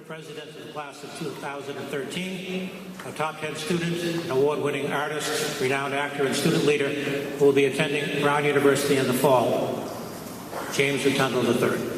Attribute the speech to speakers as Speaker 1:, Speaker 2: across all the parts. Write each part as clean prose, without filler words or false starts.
Speaker 1: President of the class of 2013, a top 10 student, an award-winning artist, renowned actor, and student leader who will be attending Brown University in the fall, James Rotondo III.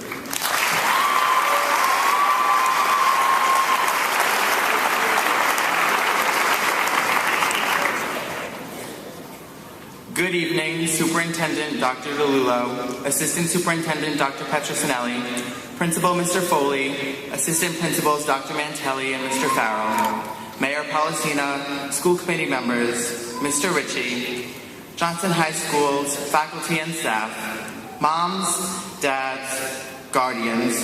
Speaker 2: Good evening, Superintendent Dr. DeLullo, Assistant Superintendent Dr. Petrosinelli, Principal Mr. Foley, Assistant Principals Dr. Mantelli and Mr. Farrell, Mayor Policina, school committee members, Mr. Ritchie, Johnston High School's faculty and staff, moms, dads, guardians,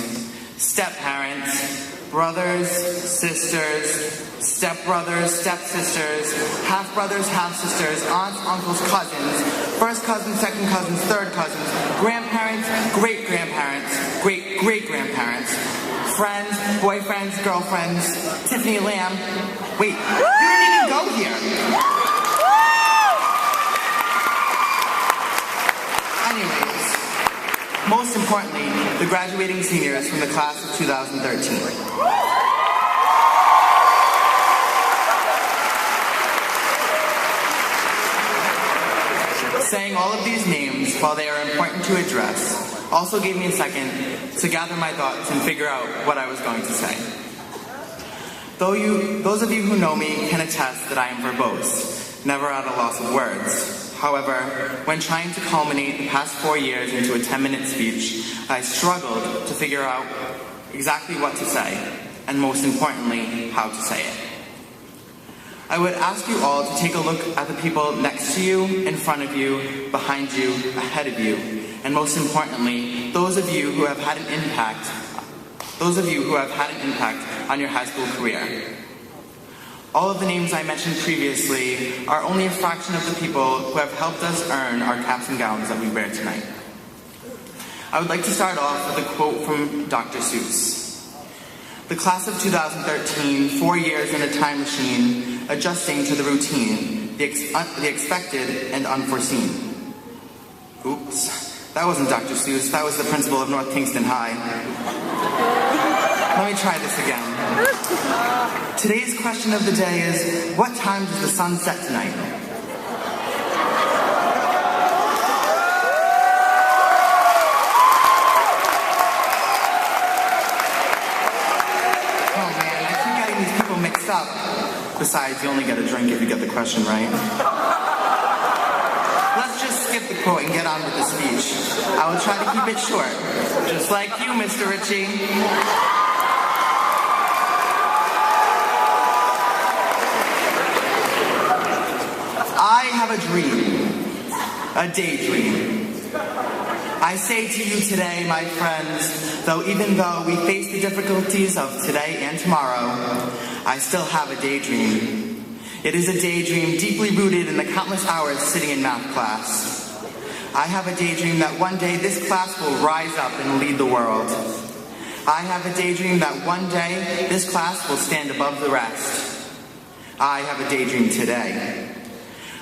Speaker 2: step-parents, brothers, sisters, step-brothers, step-sisters, half-brothers, half-sisters, aunts, uncles, cousins, first cousins, second cousins, third cousins, grandparents, great-grandparents, great-great-grandparents, friends, boyfriends, girlfriends, Tiffany Lamb. Wait, you didn't even go here. Anyways, most importantly, the graduating seniors from the class of 2013. Saying all of these names, while they are important to address, also gave me a second to gather my thoughts and figure out what I was going to say. Those of you who know me can attest that I am verbose, never at a loss of words. However, when trying to culminate the past 4 years into a 10-minute speech, I struggled to figure out exactly what to say, and most importantly, how to say it. I would ask you all to take a look at the people next to you, in front of you, behind you, ahead of you, and most importantly, those of you who have had an impact on your high school career. All of the names I mentioned previously are only a fraction of the people who have helped us earn our caps and gowns that we wear tonight. I would like to start off with a quote from Dr. Seuss. The class of 2013, 4 years in a time machine, adjusting to the routine, the expected and unforeseen. Oops, that wasn't Dr. Seuss, that was the principal of North Kingston High. Let me try this again. Today's question of the day is, what time does the sun set tonight? Up. Besides, you only get a drink if you get the question right. Let's just skip the quote and get on with the speech. I will try to keep it short, just like you, Mr. Ritchie. I have a dream, a daydream. I say to you today, my friends, even though we face the difficulties of today and tomorrow, I still have a daydream. It is a daydream deeply rooted in the countless hours sitting in math class. I have a daydream that one day this class will rise up and lead the world. I have a daydream that one day this class will stand above the rest. I have a daydream today.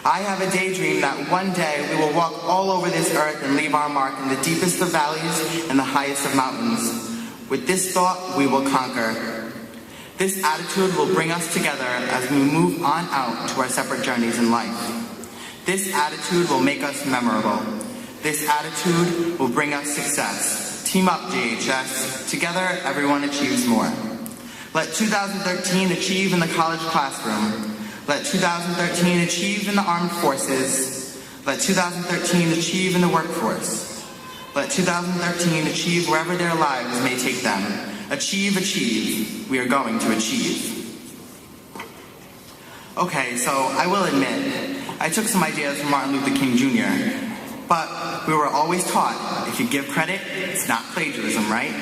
Speaker 2: I have a daydream that one day we will walk all over this earth and leave our mark in the deepest of valleys and the highest of mountains. With this thought, we will conquer. This attitude will bring us together as we move on out to our separate journeys in life. This attitude will make us memorable. This attitude will bring us success. Team up, JHS. Together, everyone achieves more. Let 2013 achieve in the college classroom. Let 2013 achieve in the armed forces. Let 2013 achieve in the workforce. Let 2013 achieve wherever their lives may take them. Achieve, achieve. We are going to achieve. Okay, so I will admit, I took some ideas from Martin Luther King Jr., but we were always taught, if you give credit, it's not plagiarism, right?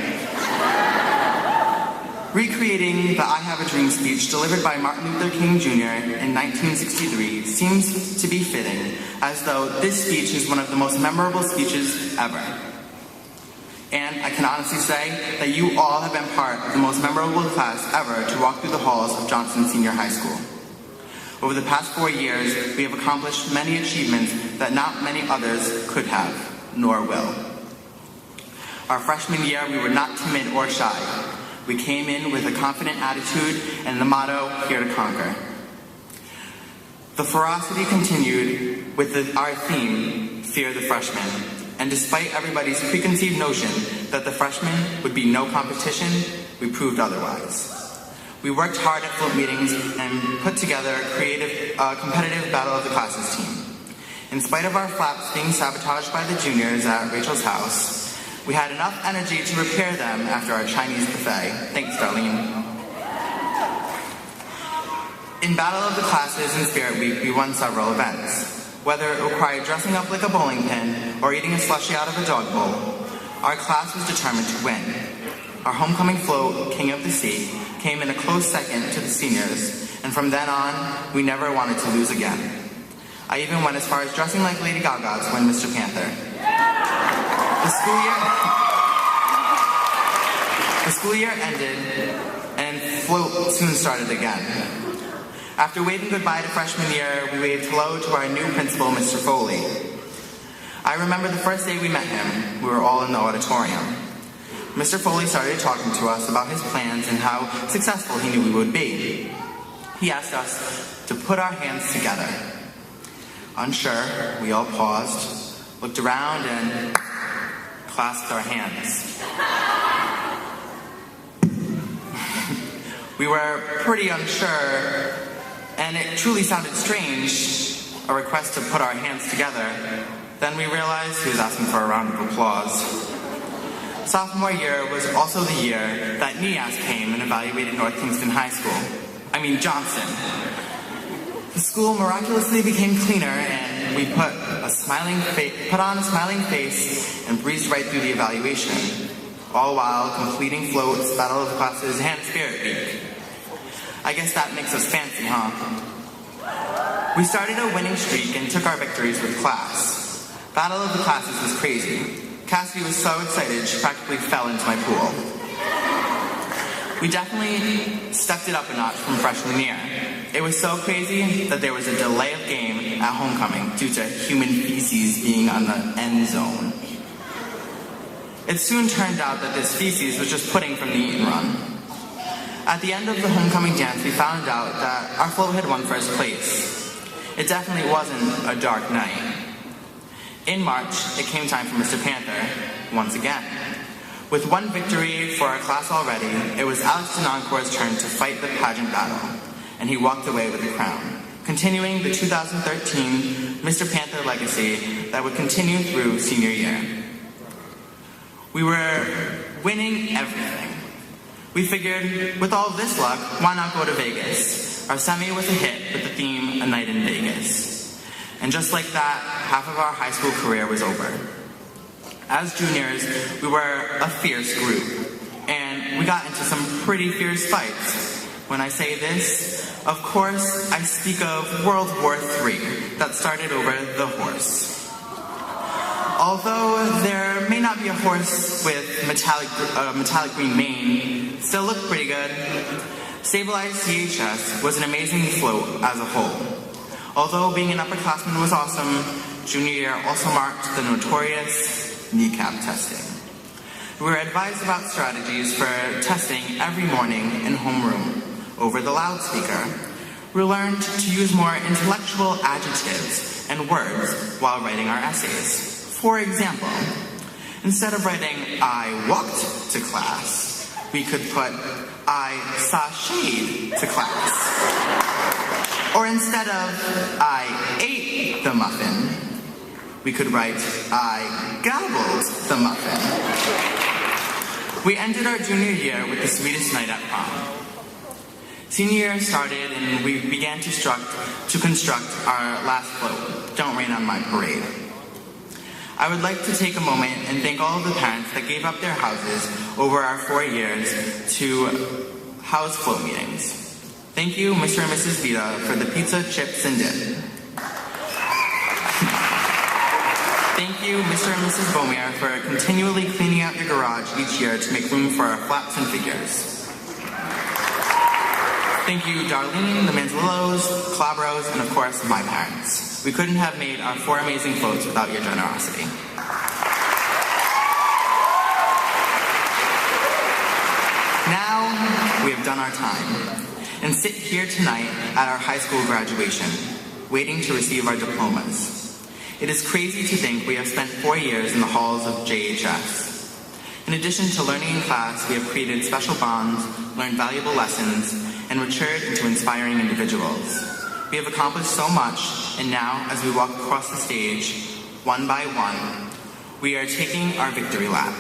Speaker 2: Recreating the I Have a Dream speech delivered by Martin Luther King Jr. in 1963 seems to be fitting, as though this speech is one of the most memorable speeches ever. And I can honestly say that you all have been part of the most memorable class ever to walk through the halls of Johnston Senior High School. Over the past 4 years, we have accomplished many achievements that not many others could have, nor will. Our freshman year, we were not timid or shy. We came in with a confident attitude and the motto, here to conquer. The ferocity continued with our theme, Fear the Freshmen. And despite everybody's preconceived notion that the freshmen would be no competition, we proved otherwise. We worked hard at float meetings and put together a competitive Battle of the Classes team. In spite of our flaps being sabotaged by the juniors at Rachel's house, we had enough energy to repair them after our Chinese buffet. Thanks, Darlene. In Battle of the Classes and Spirit Week, we won several events. Whether it required dressing up like a bowling pin or eating a slushie out of a dog bowl, our class was determined to win. Our homecoming float, King of the Sea, came in a close second to the seniors, and from then on, we never wanted to lose again. I even went as far as dressing like Lady Gaga to win Mr. Panther. The school year ended, and float soon started again. After waving goodbye to freshman year, we waved hello to our new principal, Mr. Foley. I remember the first day we met him. We were all in the auditorium. Mr. Foley started talking to us about his plans and how successful he knew we would be. He asked us to put our hands together. Unsure, we all paused, looked around, and clasped our hands. We were pretty unsure, and it truly sounded strange, a request to put our hands together. Then we realized he was asking for a round of applause. Sophomore year was also the year that NEAS came and evaluated North Kingston High School. Johnston. The school miraculously became cleaner, and we put on a smiling face and breezed right through the evaluation, all while completing floats, Battle of the Classes, and Spirit Week. I guess that makes us fancy, huh? We started a winning streak and took our victories with class. Battle of the Classes was crazy. Cassidy was so excited she practically fell into my pool. We definitely stepped it up a notch from freshman year. It was so crazy that there was a delay of game at homecoming due to human feces being on the end zone. It soon turned out that this feces was just pudding from the eat and run. At the end of the homecoming dance, we found out that our float had won first place. It definitely wasn't a dark night. In March, it came time for Mr. Panther, once again. With one victory for our class already, it was Alex Denoncourt's turn to fight the pageant battle, and he walked away with the crown, continuing the 2013 Mr. Panther legacy that would continue through senior year. We were winning everything. We figured, with all of this luck, why not go to Vegas? Our semi was a hit with the theme, A Night in Vegas. And just like that, half of our high school career was over. As juniors, we were a fierce group, and we got into some pretty fierce fights. When I say this, of course, I speak of World War III, that started over the horse. Although there may not be a horse with metallic green mane, it still looked pretty good. Stabilized CHS was an amazing float as a whole. Although being an upperclassman was awesome, junior year also marked the notorious kneecap testing. We were advised about strategies for testing every morning in homeroom over the loudspeaker. We learned to use more intellectual adjectives and words while writing our essays. For example, instead of writing, I walked to class, we could put, I sashayed to class. Or instead of, I ate the muffin, we could write, I gobbled the muffin. We ended our junior year with the sweetest night at prom. Senior year started and we began to construct our last float, Don't Rain on My Parade. I would like to take a moment and thank all of the parents that gave up their houses over our 4 years to house float meetings. Thank you, Mr. and Mrs. Vita, for the pizza, chips, and dip. Thank you, Mr. and Mrs. Beaumere, for continually cleaning out your garage each year to make room for our flaps and figures. Thank you, Darlene, the Manzalillos, Calabros, and of course, my parents. We couldn't have made our 4 amazing floats without your generosity. Now, we have done our time and sit here tonight at our high school graduation, waiting to receive our diplomas. It is crazy to think we have spent 4 years in the halls of JHS. In addition to learning in class, we have created special bonds, learned valuable lessons, and matured into inspiring individuals. We have accomplished so much, and now, as we walk across the stage, one by one, we are taking our victory lap.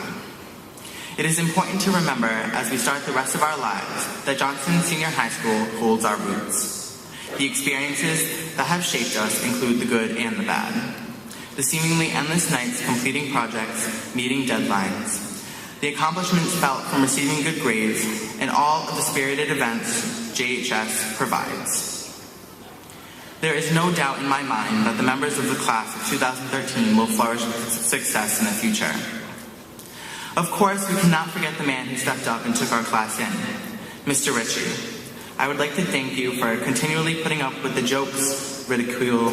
Speaker 2: It is important to remember, as we start the rest of our lives, that Johnston Senior High School holds our roots. The experiences that have shaped us include the good and the bad. The seemingly endless nights completing projects, meeting deadlines, the accomplishments felt from receiving good grades, and all of the spirited events JHS provides. There is no doubt in my mind that the members of the class of 2013 will flourish with success in the future. Of course, we cannot forget the man who stepped up and took our class in, Mr. Ritchie. I would like to thank you for continually putting up with the jokes, ridicule,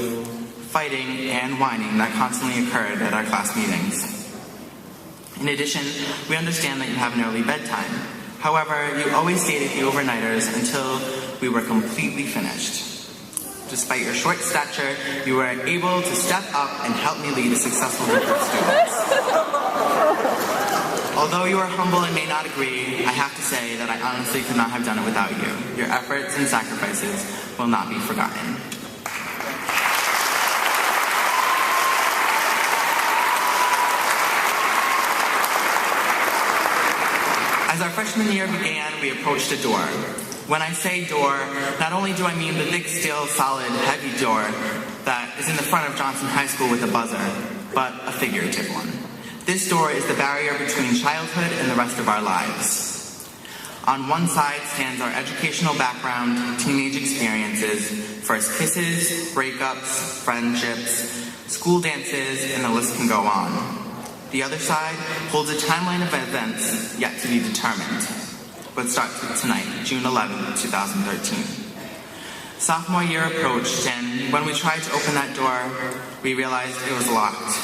Speaker 2: fighting, and whining that constantly occurred at our class meetings. In addition, we understand that you have an early bedtime. However, you always stayed at the overnighters until we were completely finished. Despite your short stature, you were able to step up and help me lead a successful group of students. Although you are humble and may not agree, I have to say that I honestly could not have done it without you. Your efforts and sacrifices will not be forgotten. As our freshman year began, we approached a door. When I say door, not only do I mean the thick, steel, solid, heavy door that is in the front of Johnston High School with a buzzer, but a figurative one. This door is the barrier between childhood and the rest of our lives. On one side stands our educational background, teenage experiences, first kisses, breakups, friendships, school dances, and the list can go on. The other side holds a timeline of events yet to be determined. But starts with tonight, June 11, 2013. Sophomore year approached, and when we tried to open that door, we realized it was locked.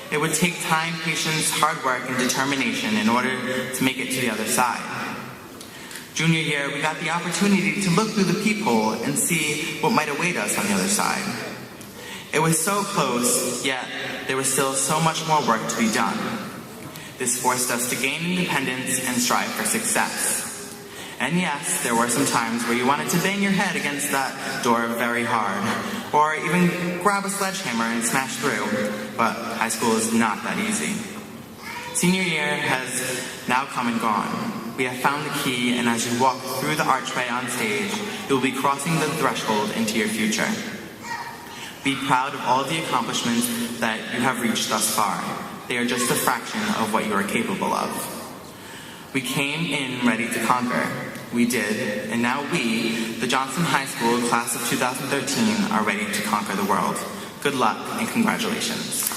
Speaker 2: It would take time, patience, hard work, and determination in order to make it to the other side. Junior year, we got the opportunity to look through the peephole and see what might await us on the other side. It was so close, yet there was still so much more work to be done. This forced us to gain independence and strive for success. And yes, there were some times where you wanted to bang your head against that door very hard, or even grab a sledgehammer and smash through, but high school is not that easy. Senior year has now come and gone. We have found the key, and as you walk through the archway on stage, you'll be crossing the threshold into your future. Be proud of all the accomplishments that you have reached thus far. They are just a fraction of what you are capable of. We came in ready to conquer. We did, and now we, the Johnston High School class of 2013, are ready to conquer the world. Good luck and congratulations.